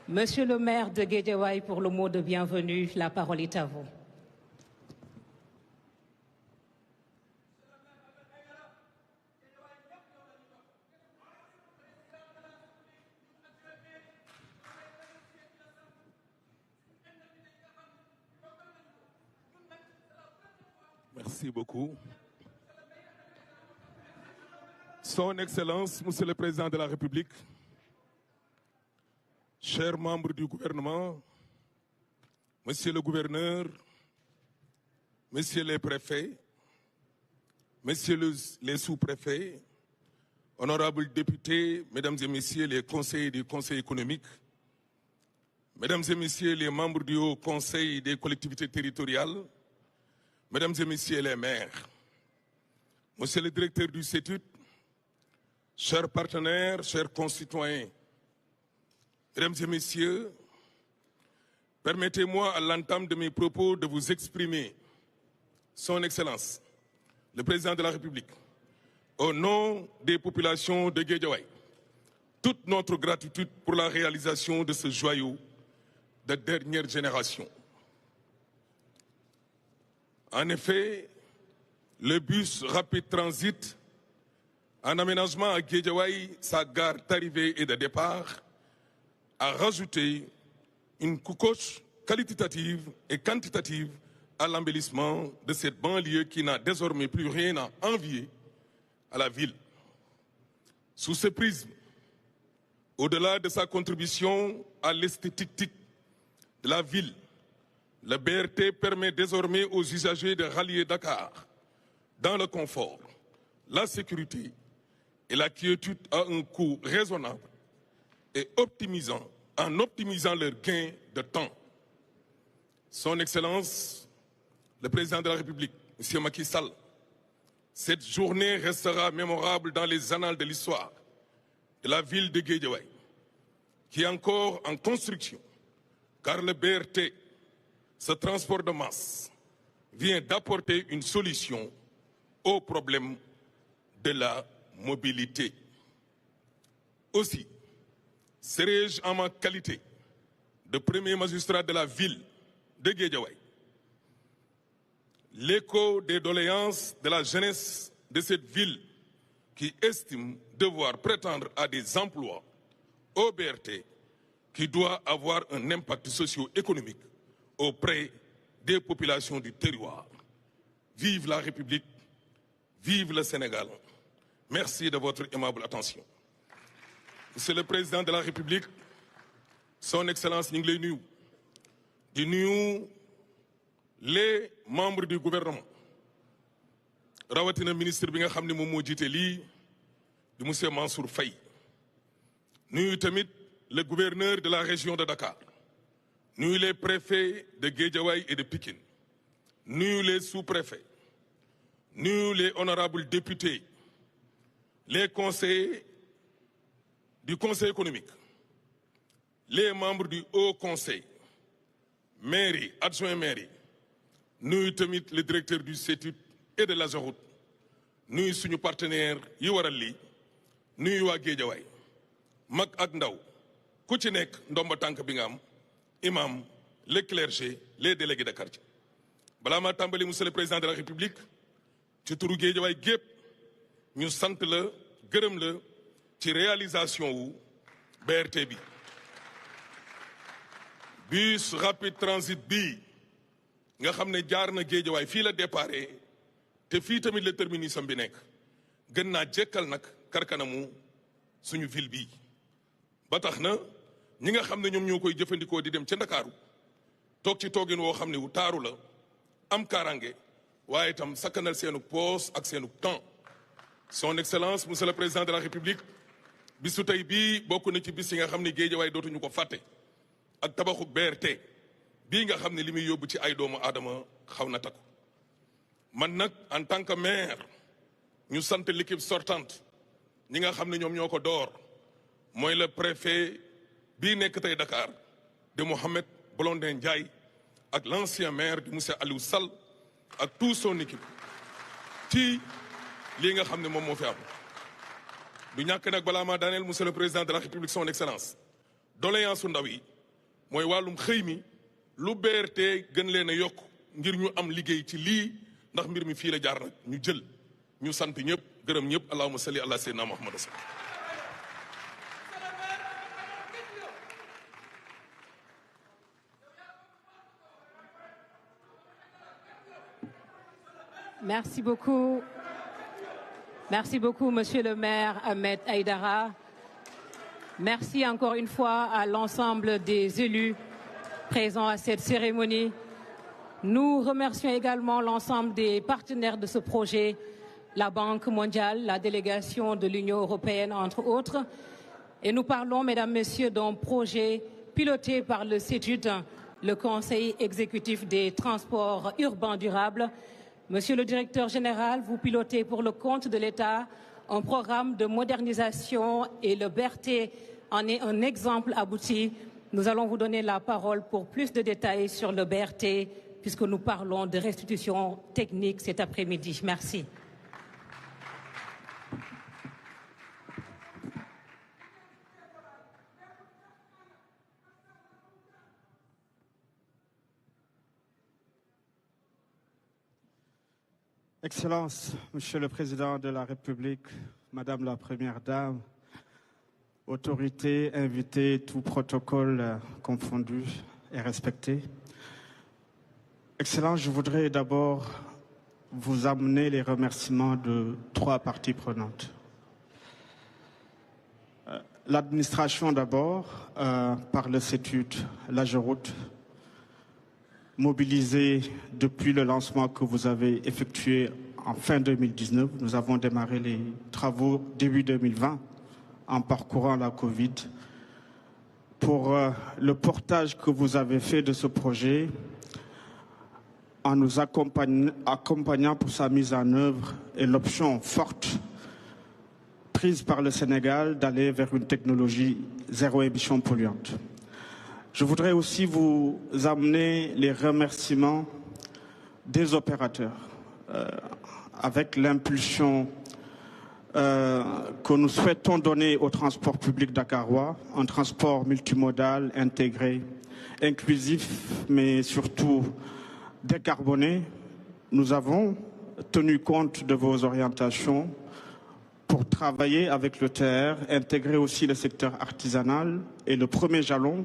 Monsieur le maire de Guédiawaye, pour le mot de bienvenue, la parole est à vous. Merci beaucoup. Son Excellence, Monsieur le Président de la République, chers membres du gouvernement, Monsieur le gouverneur, Messieurs les préfets, Messieurs les sous-préfets, honorables députés, Mesdames et Messieurs les conseillers du Conseil économique, Mesdames et Messieurs les membres du Haut Conseil des collectivités territoriales, Mesdames et Messieurs les maires, Monsieur le directeur du CETUD, chers partenaires, chers concitoyens, Mesdames et Messieurs, permettez-moi à l'entame de mes propos de vous exprimer, Son Excellence, le Président de la République, au nom des populations de Guédiawaye, toute notre gratitude pour la réalisation de ce joyau de dernière génération. En effet, le bus Rapid Transit en aménagement à Guédiawaye, sa gare d'arrivée et de départ, a rajouté une couche qualitative et quantitative à l'embellissement de cette banlieue qui n'a désormais plus rien à envier à la ville. Sous ce prisme, au-delà de sa contribution à l'esthétique de la ville, le BRT permet désormais aux usagers de rallier Dakar dans le confort, la sécurité et la quiétude à un coût raisonnable et en optimisant leur gain de temps. Son Excellence, le Président de la République, M. Macky Sall, cette journée restera mémorable dans les annales de l'histoire de la ville de Guédiawaye, qui est encore en construction, car le BRT, ce transport de masse, vient d'apporter une solution au problème de la mobilité. Aussi, serai-je en ma qualité de premier magistrat de la ville de Guédiawaye l'écho des doléances de la jeunesse de cette ville qui estime devoir prétendre à des emplois au BRT qui doit avoir un impact socio-économique auprès des populations du terroir. Vive la République, vive le Sénégal. Merci de votre aimable attention. Monsieur le Président de la République, Son Excellence ñu ngi lay nuyu di nuyu les membres du gouvernement rawatina ministre bi nga xam ne moom moo jiite lii di monsieur Mansour Faye nuyu tamit le gouverneur de la région de Dakar nuyu les préfets de Guédiawaye et de Pikine nuyu les sous-préfets nuyu les honorables députés les conseillers du Conseil économique, les membres du Haut Conseil, mairie, adjoint mairie, nous tamit le directeur du CETUD et de l'AGEROUTE, nous suñu partenaire yi waral lii nuyu waa Guédiawaye mag ak ndaw ku ci nekk ndomba tànk bi nga am imam les clergés les délégués de quartier. balaa maa tàmbali monsieur le président de la République ci turu Guédiawaye gépp ñu sant la gërëm la ci réalisation wu BRT bi bus rapide transit bi nga xam ne jaar na Guédiawaye fii la déparé te fii tamit le terminus am bi nekk gën naa jekkal nag karkanamu suñu ville bii ba tax na ñi nga xam ne ñoom ñoo koy jëfandikoo di dem ca Ndakaaru toog ci toogin woo xam ne wu taaru la am kaaraange waaye itam sakkanal seenu poos ak seenu temps. Son Excellence monsieur le Président de la République bisu tey bii bokk na ci bis yi nga xam ne Guédiawaye dootuñu ko fàtte ak tabaxu BRT bii nga xam ne li muy yóbbu ci ay doomu aadama xaw na takku man nag en tant que maire ñu sant l'équipe sortante ñi nga xam ne ñoom ñoo ko door mooy le préfet bii nekk tey Dakar de Mohamed Blondin Ndiaye ak l'ancien maire di monsieur Aliou Sall ak tout son équipe ci lii nga xam ne moom moo fi am du ñàkk nag balaa maa daaneel monsieur le président de la République son excellence doléance su ndaw yi mooy wàllum xëy mi lu BRT gën leen a yokk ngir ñu am liggéey ci lii ndax mbir mi fii la jaar nag ñu jël ñu sant ñëpp gërëm ñëpp allahumma salli ala sayyidina Muhammad. Merci beaucoup. Merci beaucoup, Monsieur le maire Ahmed Aïdara. Merci encore une fois à l'ensemble des élus présents à cette cérémonie. Nous remercions également l'ensemble des partenaires de ce projet, la Banque mondiale, la délégation de l'Union européenne, entre autres. Et nous parlons, mesdames, messieurs, d'un projet piloté par le CETUD, le Conseil exécutif des transports urbains durables. Monsieur le directeur général, vous pilotez pour le compte de l'État un programme de modernisation et le BRT en est un exemple abouti. Nous allons vous donner la parole pour plus de détails sur le BRT puisque nous parlons de restitution technique cet après-midi. Merci. Excellences, Monsieur le Président de la République, Madame la Première Dame, autorités, invités, tout protocole confondu et respecté. Excellences, je voudrais d'abord vous amener les remerciements de 3 parties prenantes. L'administration d'abord, par le CETUD, l'AGEROUTE, mobilisé depuis le lancement que vous avez effectué en fin 2019. Nous avons démarré les travaux début 2020 en parcourant la Covid. Pour le portage que vous avez fait de ce projet, en nous accompagnant pour sa mise en œuvre et l'option forte prise par le Sénégal d'aller vers une technologie zéro émission polluante. Je voudrais aussi vous amener les remerciements des opérateurs avec l'impulsion que nous souhaitons donner au transport public dakarois, un transport multimodal, intégré, inclusif, mais surtout décarboné. Nous avons tenu compte de vos orientations pour travailler avec le TR, intégrer aussi le secteur artisanal et le premier jalon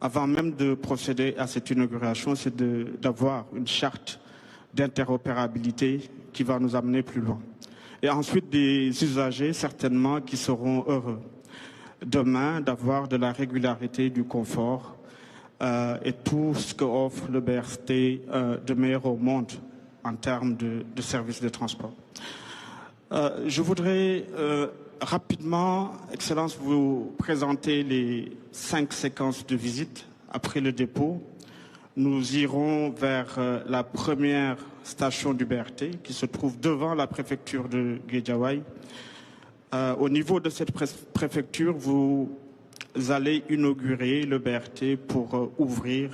avant même de procéder à cette inauguration, c'est d'avoir une charte d'interopérabilité qui va nous amener plus loin. Et ensuite, des usagers, certainement, qui seront heureux demain d'avoir de la régularité, du confort et tout ce qu'offre le BRT de meilleur au monde en termes de services de transport. Je voudrais rapidement, Excellence, vous présenter les 5 séquences de visite. Après le dépôt, nous irons vers la première station du BRT qui se trouve devant la préfecture de Guédiawaye. Au niveau de cette préfecture, vous allez inaugurer le BRT pour ouvrir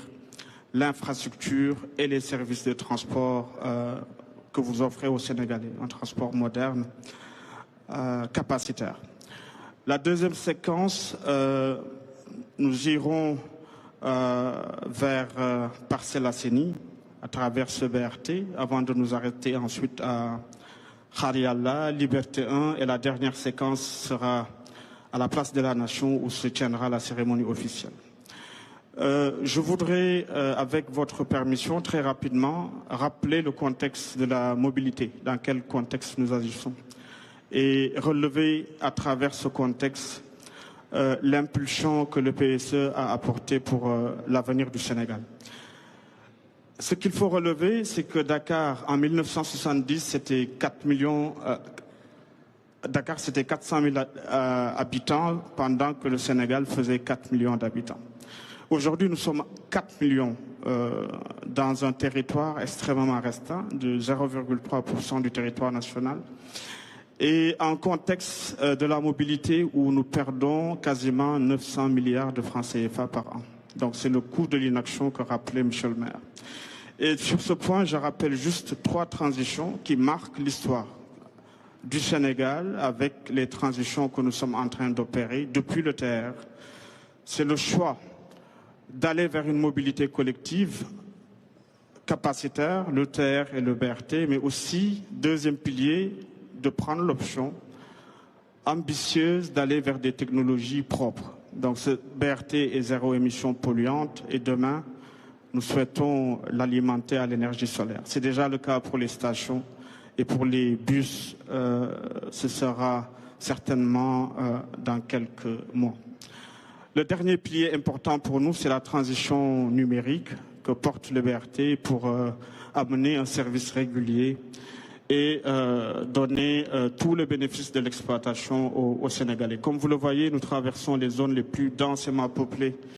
l'infrastructure et les services de transport que vous offrez aux Sénégalais, un transport moderne, capacitaire. La deuxième séquence, nous irons vers Parcelles Assainies à travers ce BRT avant de nous arrêter ensuite à Khariala, Liberté 1 et la dernière séquence sera à la place de la Nation où se tiendra la cérémonie officielle. Je voudrais, avec votre permission, très rapidement, rappeler le contexte de la mobilité, dans quel contexte nous agissons, et relever à travers ce contexte l'impulsion que le PSE a apportée pour l'avenir du Sénégal. Ce qu'il faut relever, c'est que Dakar, en 1970, c'était 4 millions... Dakar, c'était 400 000 habitants, pendant que le Sénégal faisait 4 millions d'habitants. Aujourd'hui, nous sommes 4 millions dans un territoire extrêmement restreint, de 0,3% du territoire national. Et en contexte de la mobilité où nous perdons quasiment 900 milliards de francs CFA par an. Donc c'est le coût de l'inaction que rappelait M. le maire. Et sur ce point, je rappelle juste 3 transitions qui marquent l'histoire du Sénégal avec les transitions que nous sommes en train d'opérer depuis le TR. c'est le choix d'aller vers une mobilité collective capacitaire, le TER et le BRT, mais aussi, deuxième pilier, de prendre l'option ambitieuse d'aller vers des technologies propres. Donc ce BRT est zéro émission polluante et demain, nous souhaitons l'alimenter à l'énergie solaire. C'est déjà le cas pour les stations et pour les bus, ce sera certainement dans quelques mois. Le dernier pilier important pour nous, c'est la transition numérique que porte le BRT pour amener un service régulier et donner tous les bénéfices de l'exploitation aux Sénégalais. Comme vous le voyez, nous traversons les zones les plus densément peuplées